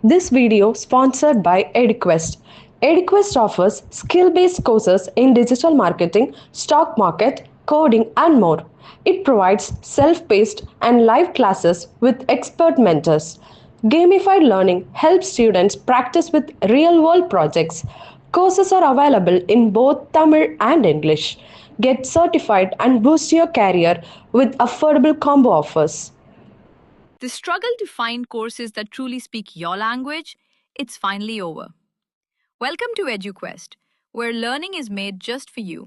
This video sponsored by EduQuest. EduQuest offers skill-based courses in digital marketing, stock market, coding, and more. It provides self-paced and live classes with expert mentors. Gamified learning helps students practice with real-world projects. Courses are available in both Tamil and English. Get certified and boost your career with affordable combo offers. The struggle to find courses that truly speak your language, it's finally over. Welcome to EduQuest, where learning is made just for you.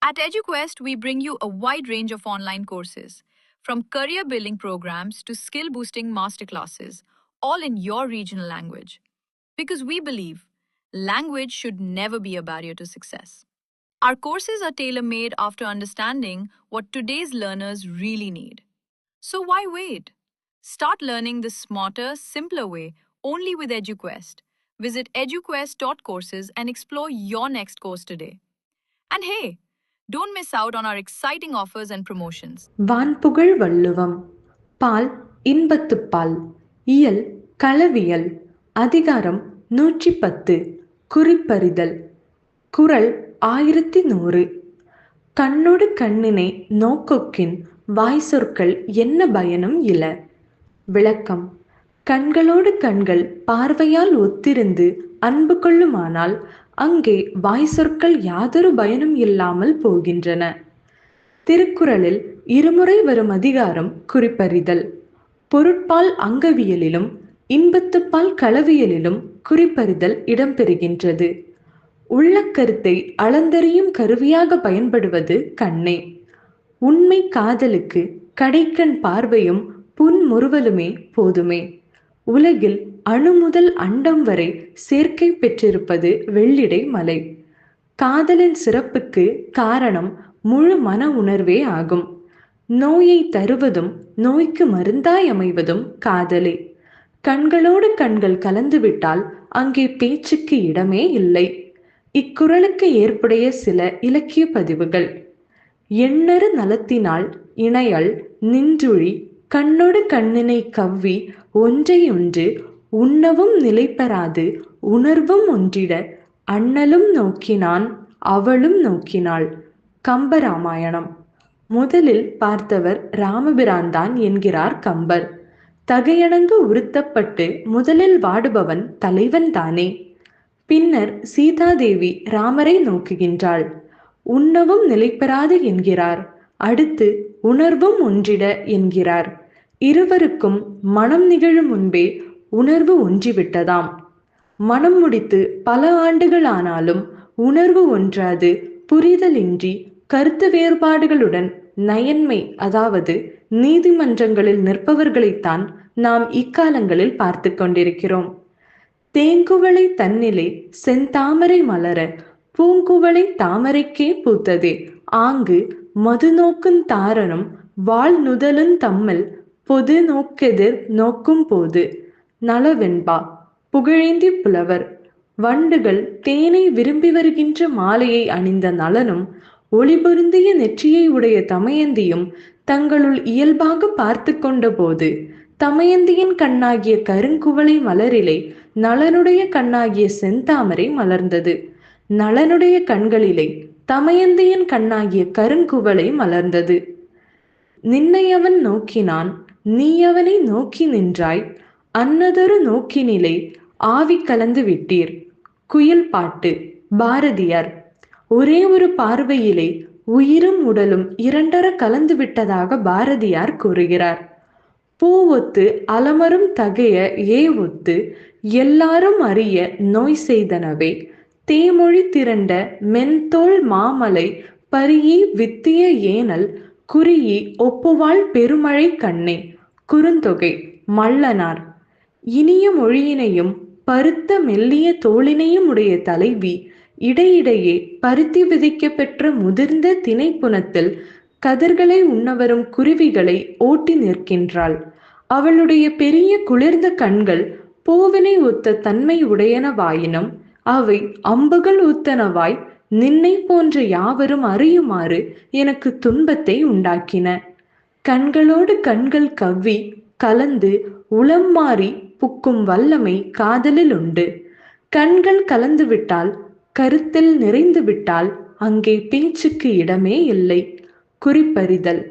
At EduQuest, we bring you a wide range of online courses, from career building programs to skill boosting masterclasses, all in your regional language. Because we believe language should never be a barrier to success. Our courses are tailor made after understanding what today's learners really need. So why wait? Start learning the smarter, simpler way only with EduQuest. Visit eduquest.courses and explore your next course today. And hey, don't miss out on our exciting offers and promotions. வான்புகழ் வள்ளுவம் பால் இன்பத்துப்பால் இயல் களவியல் அதிகாரம் 110 குறிப்பறிதல் குறள் 1100 கண்ணொடு கண்ணினை நோக்கொக்கின் வாய்சொற்கள் என்ன பயனும் இல. விளக்கம்: கண்களோடு கண்கள் பார்வையால் ஒத்திருந்து அன்பு கொள்ளுமானால் அங்கே வாய்சொற்கள் யாதொரு பயனும் இல்லாமல் போகின்றன. திருக்குறளில் இருமுறை வரும் அதிகாரம் குறிப்பறிதல். பொருட்பால் அங்கவியலிலும் இன்பத்துப்பால் களவியலிலும் குறிப்பறிதல் இடம்பெறுகின்றது. உள்ள கருத்தை அளந்தறியும் கருவியாக பயன்படுவது கண்ணே. உண்மை காதலுக்கு கடைக்கண் பார்வையும் புன்முறுவலுமே போதுமே. உலகில் அணு முதல் அண்டம் வரை சேர்க்கை பெற்றிருப்பது வெள்ளிடை மலை. காதலின் சிறப்புக்கு காரணம் முழு மன உணர்வே ஆகும். நோயை தருவதும் நோய்க்கு மருந்தாய் அமைவதும் காதலே. கண்களோடு கண்கள் கலந்துவிட்டால் அங்கே பேச்சுக்கு இடமே இல்லை. இக்குறளுக்கு ஏற்புடைய சில இலக்கிய பதிவுகள்: எண்ணறு நலத்தினால் இணையல் நின்றுழி கண்ணொடு கண்ணினை கவ்வி ஒன்றையொன்று உண்ணவும் நிலைபெறாது உணர்வும் ஒன்றிட அண்ணலும் நோக்கினான் அவளும் நோக்கினாள். கம்பராமாயணம். முதலில் பார்த்தவர் ராமபிரான் தான் என்கிறார் கம்பர். தகையணங்கு உறுத்தப்பட்டு முதலில் வாடுபவன் தலைவன் தானே. பின்னர் சீதாதேவி ராமரை நோக்குகின்றாள். உண்ணவும் நிலைபெறாது என்கிறார். அடுத்து உணர்வும் ஒன்றிட என்கிறார். இருவருக்கும் மனம் நிகழும் முன்பே உணர்வு ஒன்றிவிட்டதாம். மனம் முடித்து பல ஆண்டுகள் ஆனாலும் உணர்வு ஒன்றாது புரிதலின்றி கருத்து வேறுபாடுகளுடன் நயன்மை, அதாவது நீதிமன்றங்களில் நிற்பவர்களைத்தான் நாம் இக்காலங்களில் பார்த்து கொண்டிருக்கிறோம். தேங்குவளை தன்னிலே செந்தாமரை மலர பூங்குவளை தாமரைக்கே பூத்ததே ஆங்கு மது நோக்குந் தாரனும் வாழ் நுதலுந் தம்மில் பொது நோக்கெதிர் நோக்கும் போது. நலவெண்பா. புகழேந்தி புலவர். வண்டுகள் தேனை விரும்பி வருகின்ற மாலையை அணிந்த நலனும் ஒளிபொருந்திய நெற்றியை உடைய தமயந்தியும் தங்களுள் இயல்பாக பார்த்து கொண்ட போது தமயந்தியின் கண்ணாகிய கருங்குவளை மலரிலே நலனுடைய கண்ணாகிய செந்தாமரை மலர்ந்தது. நலனுடைய கண்களிலே தமயந்தியின் கண்ணாகிய கருங்குவளை மலர்ந்தது. நின்னையவன் நோக்கினான் நீ அவனை நோக்கி நின்றாய் அன்னதொரு நோக்கினிலே ஆவி கலந்து விட்டீர். குயில் பாட்டு. பாரதியார். ஒரே ஒரு பார்வையிலே உயிரும் உடலும் இரண்டர கலந்து விட்டதாக பாரதியார் கூறுகிறார். பூ ஒத்து அலமரும் தகைய ஏ ஒத்து எல்லாரும் அறிய நோய் செய்தனவே தேமொழி திரண்ட மென்தோள் மாமலை பரியி வித்திய ஏனல் குறியி ஒப்புவாள் பெருமழை கண்ணே. குறுந்தொகை. மல்லனார். இனிய மொழியினையும் பருத்த மெல்லிய தோளினையும் உடைய தலைவி இடையிடையே பருத்தி விதிக்க பெற்ற முதிர்ந்த திணைப்புனத்தில் கதிர்களை உண்ணவரும் குருவிகளை ஓட்டி நிற்கின்றாள். அவளுடைய பெரிய குளிர்ந்த கண்கள் பூவினை ஒத்த தன்மை உடையனவாயினும் அவை அம்புகள் ஊத்தனவாய் நின்னை போன்ற யாவரும் அறியுமாறு எனக்கு துன்பத்தை உண்டாக்கின. கண்களோடு கண்கள் கவ்வி கலந்து உளம் மாறி புக்கும் வல்லமை காதலில் உண்டு. கண்கள் கலந்து விட்டால், கருத்தில் நிறைந்து விட்டால் அங்கே பேச்சுக்கு இடமே இல்லை. குறிப்பறிதல்.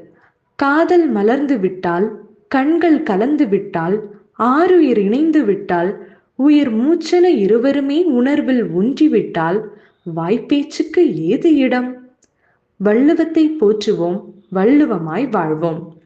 காதல் மலர்ந்து விட்டால், கண்கள் கலந்து விட்டால், ஆருயிர் இணைந்து விட்டால், உயிர் மூச்சென இருவருமே உணர்வில் ஒன்றிவிட்டால் வாய்ப்பேச்சுக்கு ஏது இடம்? வள்ளுவத்தை போற்றுவோம், வள்ளுவமாய் வாழ்வோம்.